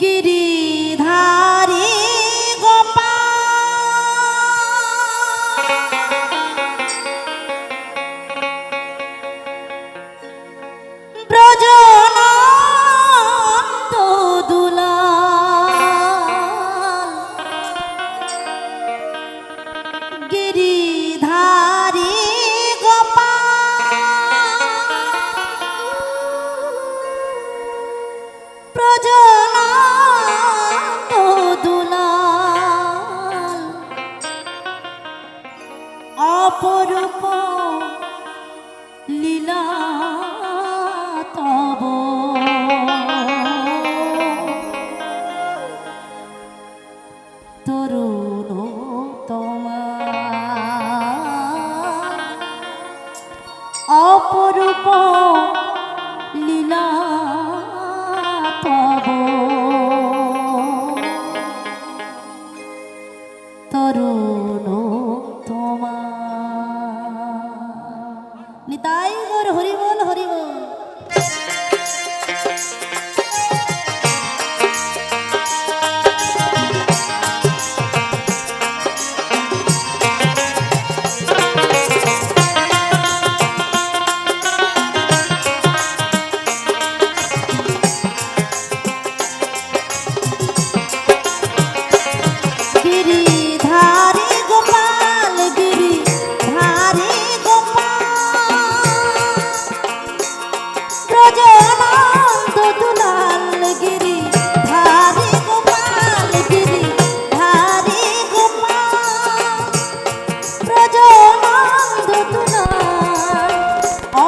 गिरिधारी गोपाल ब्रजनंद दुलाल गिरिधारी অপরূপ লীলা তব তরুণ তোমার অপরূপ লীলা তব তরুণ নিতাই গৌর হরি বল হরি বল।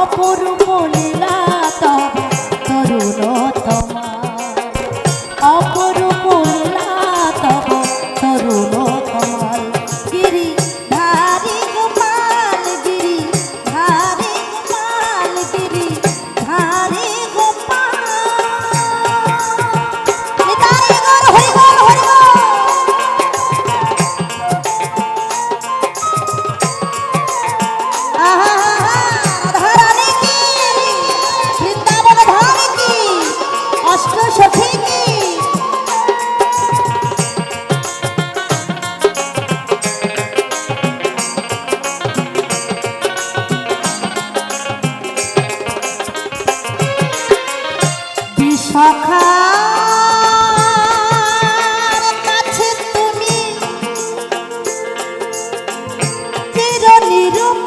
অপরূপ লীলা তব তরুণ তোমার অপরূপ লীলা তব তরুণ তোমার গিরিধারী গোপাল গিরিধারী গোপাল গিরিধারী গোপাল নিতাই গৌর হরি বল হরি বল। সখার কাছে তুমি চির নিরূপম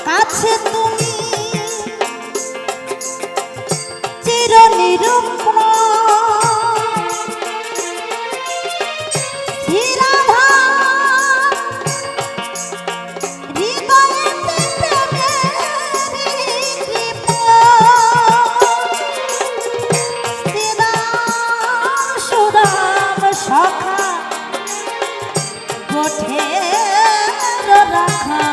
কাছে তুমি চির নিরূপম সুদাম সখা গোঠে রাখা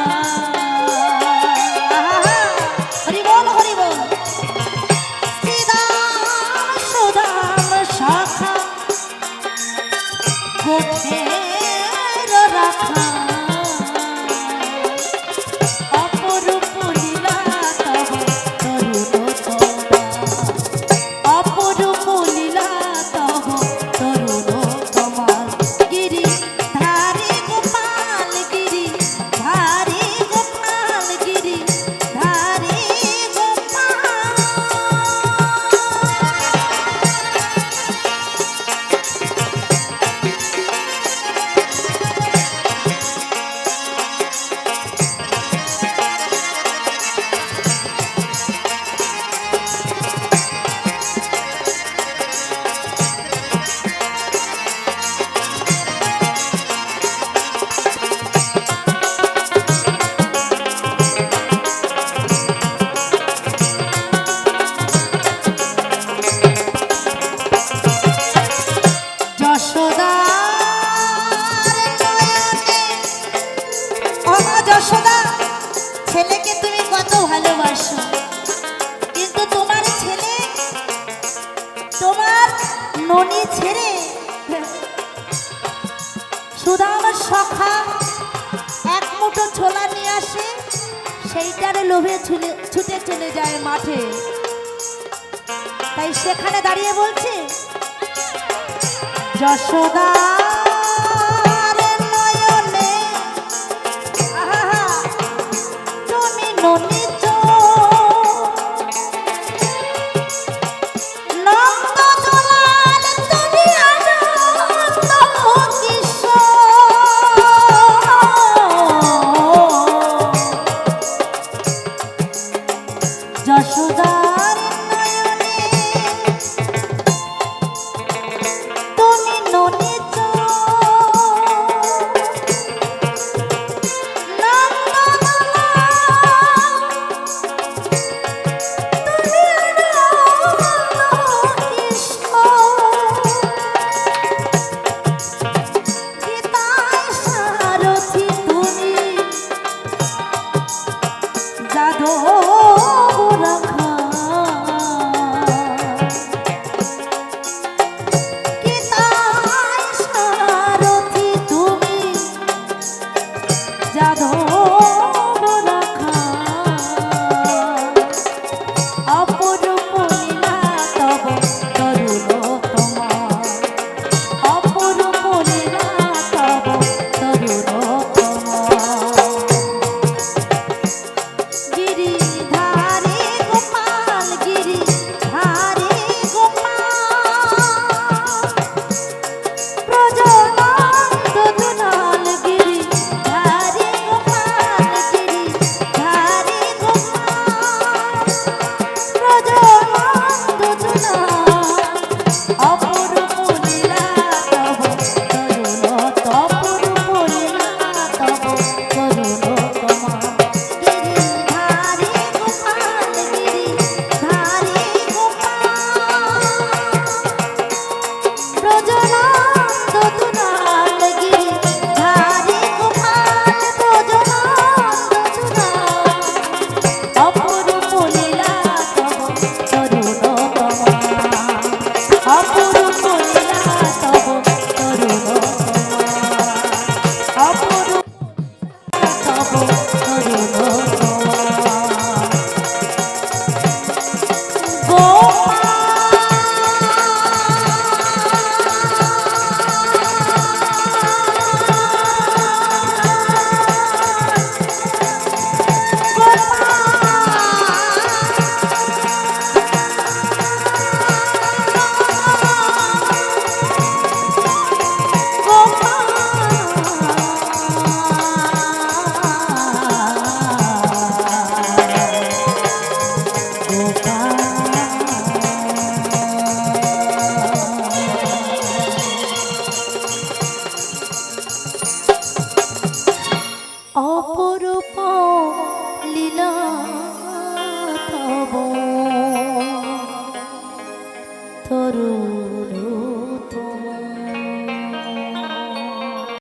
ছেলেকে তুমি কত ভালোবাসো, কিন্তু তোমার ছেলে তোমার ননি ছেড়ে শুধু আমার সখা এক মুঠো ছোলা নিয়ে আসে, সেইটার লোভে ছুটে চলে যায় মাঠে। তাই সেখানে দাঁড়িয়ে বলছে, যশোদা যশোদার নয়নে তুমি ননিত অপরূপ লীলা